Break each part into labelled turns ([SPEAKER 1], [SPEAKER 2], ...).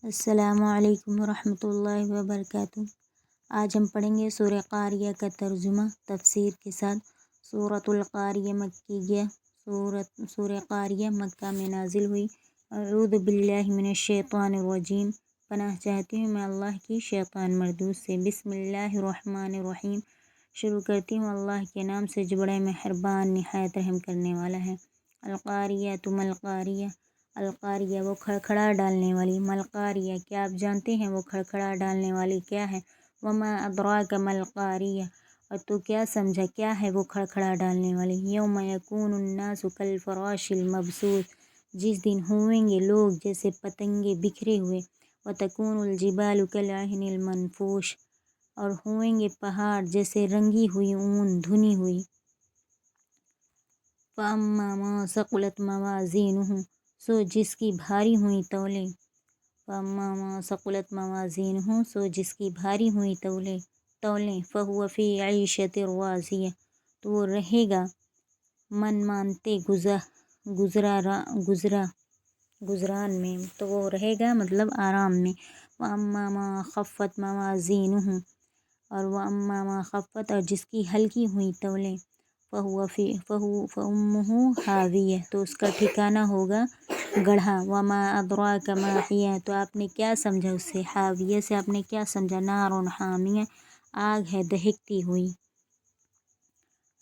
[SPEAKER 1] السلام علیکم ورحمۃ اللہ وبرکاتہ۔ آج ہم پڑھیں گے سورہ قاریہ کا ترجمہ تفسیر کے ساتھ۔ سورۃ القاریہ مکیہ، سورہ قاریہ مکہ میں نازل ہوئی۔ اعوذ باللہ من الشیطان الرجیم، پناہ چاہتی ہوں میں اللہ کی شیطان مردود سے۔ بسم اللہ الرحمن الرحیم، شروع کرتی ہوں اللہ کے نام سے جو بڑا مہربان نہایت رحم کرنے والا ہے۔ القاریہ ما القاریہ، القاریہ وہ کھڑکھڑا ڈالنے والی، ما القاریہ کیا آپ جانتے ہیں وہ کھڑکھڑا ڈالنے والی کیا ہے؟ وما ادراک ما القاریہ، اور تو کیا سمجھا کیا ہے وہ کھڑکھڑا ڈالنے والی؟ یوم یکون الناس کالفراش المبثوث، جس دن ہوئیں گے لوگ جیسے پتنگے بکھرے ہوئے۔ وتکون الجبال کالعہن المنفوش، اور ہوئیں گے پہاڑ جیسے رنگی ہوئی اون دھنی ہوئی۔ فاما من ثقلت موازینہ، سو جس کی بھاری ہوئی تولیں۔ فاما من ثقلت موازینہ، سو جس کی بھاری ہوئی تولیں۔ فہو فی عیشۃ راضیہ، تو وہ رہے گا من مانتے گزران میں، تو وہ رہے گا مطلب آرام میں۔ واما من خفت موازینہ، اور واما من خفت، اور جس کی ہلکی ہوئی تولیں۔ فأمہ ہاویہ، تو اس کا ٹھکانہ ہوگا گڑھا۔ وما ادراک ما ہیہ، تو آپ نے کیا سمجھا اس سے؟ ہاویہ سے آپ نے کیا سمجھا؟ نار حامیہ، آگ ہے دہکتی ہوئی۔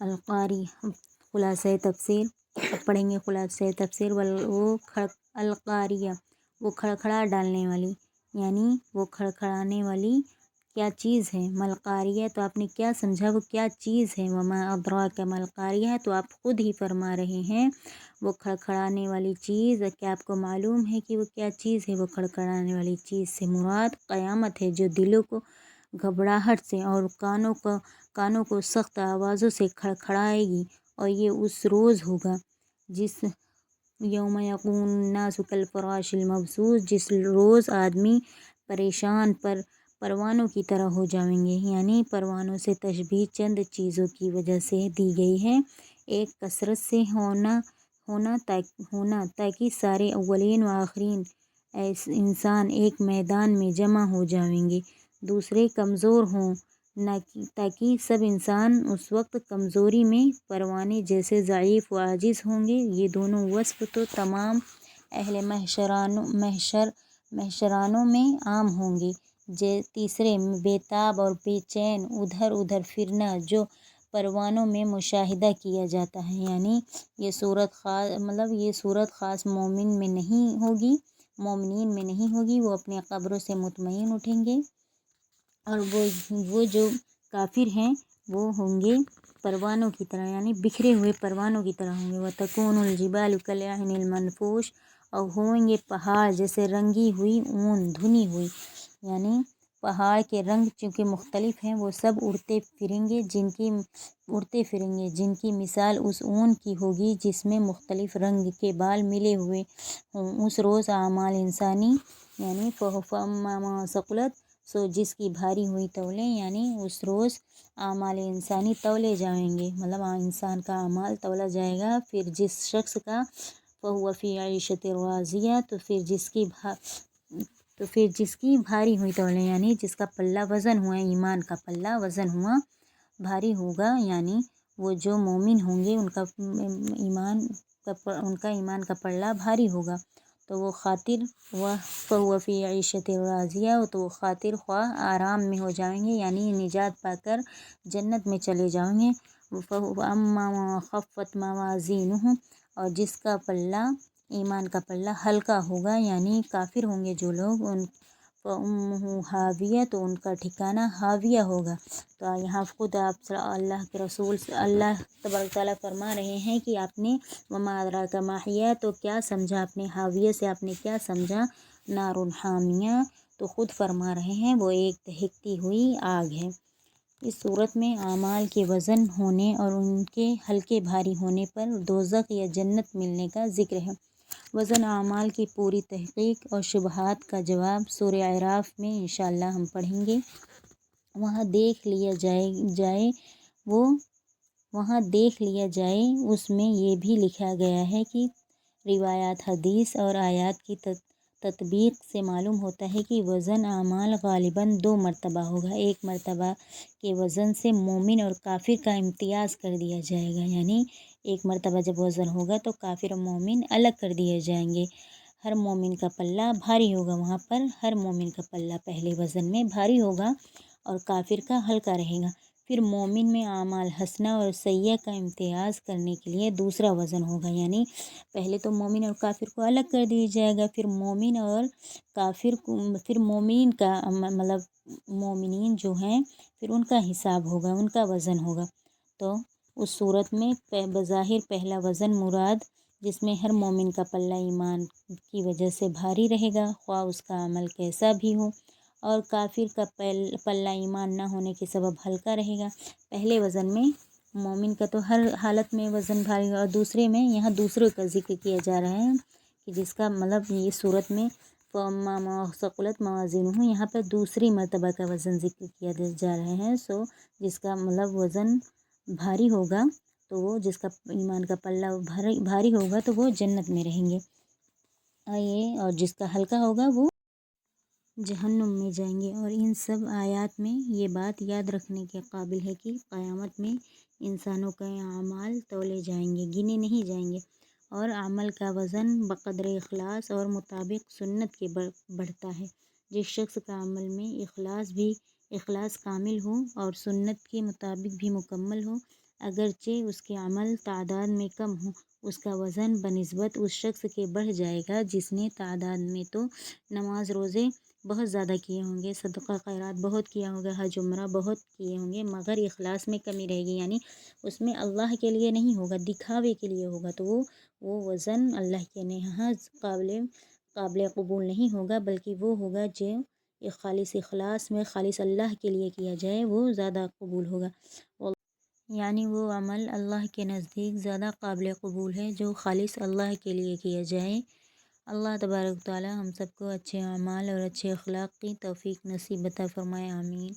[SPEAKER 1] القاریہ، خلاصۂ تفسیر، اب پڑھیں گے خلاصۂ تفسیر۔ القاریہ وہ کھڑکھڑا ڈالنے والی، یعنی وہ کھڑکھڑانے والی کیا چیز ہے؟ ما القاریہ، تو آپ نے کیا سمجھا وہ کیا چیز ہے؟ وما ادراک ما القاریہ، تو آپ خود ہی فرما رہے ہیں وہ کھڑکھڑانے والی چیز، کیا آپ کو معلوم ہے کہ وہ کیا چیز ہے؟ وہ کھڑکھڑانے والی چیز سے مراد قیامت ہے، جو دلوں کو گھبراہٹ سے اور کانوں کو سخت آوازوں سے کھڑکھڑائے گی، اور یہ اس روز ہوگا جس یوم یکون الناس کالفراش المبثوث، جس روز آدمی پریشان پروانوں کی طرح ہو جائیں گے، یعنی پروانوں سے تشبیہ چند چیزوں کی وجہ سے دی گئی ہے۔ ایک، کثرت سے ہونا تاکہ سارے اولین و آخرین انسان ایک میدان میں جمع ہو جائیں گے۔ دوسرے، کمزور ہوں تاکہ سب انسان اس وقت کمزوری میں پروانے جیسے ضعیف و عاجز ہوں گے۔ یہ دونوں وصف تو تمام اہل محشرانوں میں عام ہوں گے۔ تیسرے، بے تاب اور بے چین ادھر ادھر پھرنا جو پروانوں میں مشاہدہ کیا جاتا ہے، یعنی یہ صورت خاص مومنین میں نہیں ہوگی، وہ اپنے قبروں سے مطمئن اٹھیں گے، اور وہ جو کافر ہیں وہ ہوں گے پروانوں کی طرح، یعنی بکھرے ہوئے پروانوں کی طرح ہوں گے۔ وتکون الجبال کالعہن المنفوش، اور ہوئیں گے پہاڑ جیسے رنگی ہوئی اون دھنی ہوئی، یعنی پہاڑ کے رنگ چونکہ مختلف ہیں، وہ سب اڑتے پھریں گے جن کی مثال اس اون کی ہوگی جس میں مختلف رنگ کے بال ملے ہوئے ہوں۔ اس روز اعمال انسانی، یعنی فاما من ثقلت، سو جس کی بھاری ہوئی تولیں، یعنی اس روز اعمال انسانی تولے جائیں گے، مطلب انسان کا اعمال تولا جائے گا۔ پھر جس شخص کا فہو فی عیشۃ راضیہ، تو پھر جس کی بھاری ہوئی تولیں، یعنی جس کا پلہ وزن ہوا، ایمان کا پلہ وزن ہوا بھاری ہوگا، یعنی وہ جو مومن ہوں گے ان کا ایمان کا پلہ بھاری ہوگا، تو وہ فہو فی عیشۃ راضیہ، تو وہ خاطر خواہ آرام میں ہو جائیں گے، یعنی نجات پا کر جنت میں چلے جائیں گے۔ واما من خفت موازینہ، اور جس کا پلہ ایمان کا پلہ ہلکا ہوگا، یعنی کافر ہوں گے جو لوگ، فأمہ ہاویہ، تو ان کا ٹھکانہ ہاویہ ہوگا۔ تو یہاں خود آپ اللہ کے رسول اللہ تبارک تعالیٰ فرما رہے ہیں کہ آپ نے وما ادراک ما ہیہ، تو کیا سمجھا آپ نے؟ ہاویہ سے آپ نے کیا سمجھا؟ نار حامیہ، تو خود فرما رہے ہیں وہ ایک دہکتی ہوئی آگ ہے۔ اس صورت میں اعمال کے وزن ہونے اور ان کے ہلکے بھاری ہونے پر دوزخ یا جنت ملنے کا ذکر ہے۔ وزن اعمال کی پوری تحقیق اور شبہات کا جواب سورہ اعراف میں انشاءاللہ ہم پڑھیں گے۔ وہاں دیکھ لیا جائے اس میں یہ بھی لکھا گیا ہے کہ روایات حدیث اور آیات کی تطبیق سے معلوم ہوتا ہے کہ وزن اعمال غالباً 2 مرتبہ ہوگا۔ ایک مرتبہ کے وزن سے مومن اور کافر کا امتیاز کر دیا جائے گا، یعنی ایک مرتبہ جب وزن ہوگا تو کافر اور مومن الگ کر دیے جائیں گے۔ ہر مومن کا پلہ بھاری ہوگا، وہاں پر ہر مومن کا پلہ پہلے وزن میں بھاری ہوگا اور کافر کا ہلکا رہے گا۔ پھر مومن میں اعمال حسنہ اور سیئہ کا امتیاز کرنے کے لیے دوسرا وزن ہوگا، یعنی پہلے تو مومن اور کافر کو الگ کر دیا جائے گا، پھر مومن اور کافر کو، پھر مومن کا مطلب مومنین جو ہیں پھر ان کا حساب ہوگا، ان کا وزن ہوگا۔ تو اس صورت میں بظاہر پہلا وزن مراد جس میں ہر مومن کا پلہ ایمان کی وجہ سے بھاری رہے گا، خواہ اس کا عمل کیسا بھی ہو، اور کافر کا پلہ ایمان نہ ہونے کے سبب ہلکا رہے گا۔ پہلے وزن میں مومن کا تو ہر حالت میں وزن بھاری ہوگا، اور دوسرے میں یہاں دوسروں کا ذکر کیا جا رہا ہے کہ جس کا مطلب یہ صورت میں ثقلت موازینہ، یہاں پر دوسری مرتبہ کا وزن ذکر کیا جا رہا ہے، جس کا مطلب وزن بھاری ہوگا تو وہ جس کا ایمان کا پلہ بھاری ہوگا تو وہ جنت میں رہیں گے، اور جس کا ہلکا ہوگا وہ جہنم میں جائیں گے۔ اور ان سب آیات میں یہ بات یاد رکھنے کے قابل ہے کہ قیامت میں انسانوں کے اعمال تولے جائیں گے، گنے نہیں جائیں گے، اور عمل کا وزن بقدر اخلاص اور مطابق سنت کے بڑھتا ہے۔ جس شخص کا عمل میں اخلاص کامل ہو اور سنت کے مطابق بھی مکمل ہو، اگرچہ اس کے عمل تعداد میں کم ہو، اس کا وزن بنسبت اس شخص کے بڑھ جائے گا جس نے تعداد میں تو نماز روزے بہت زیادہ کیے ہوں گے، صدقہ خیرات بہت کیا ہوگا، حج عمرہ بہت کیے ہوں گے، مگر اخلاص میں کمی رہے گی، یعنی اس میں اللہ کے لیے نہیں ہوگا، دکھاوے کے لیے ہوگا، تو وہ وزن اللہ کے یہاں قابل قبول نہیں ہوگا، بلکہ وہ ہوگا جو ایک خالص اخلاص میں خالص اللہ کے لیے کیا جائے، وہ زیادہ قبول ہوگا، یعنی وہ عمل اللہ کے نزدیک زیادہ قابل قبول ہے جو خالص اللہ کے لیے کیا جائے۔ اللہ تبارک و تعالی ہم سب کو اچھے اعمال اور اچھے اخلاق کی توفیق نصیب عطا فرمائے، آمین۔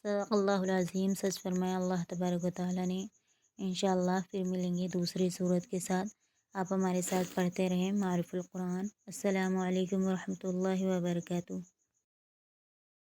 [SPEAKER 1] صدق اللہ العظیم، سچ فرمایا اللہ تبارک و تعالی نے۔ انشاءاللہ پھر ملیں گے دوسری صورت کے ساتھ، آپ ہمارے ساتھ پڑھتے رہیں معارف القرآن۔ السلام علیکم ورحمۃ اللہ وبرکاتہ۔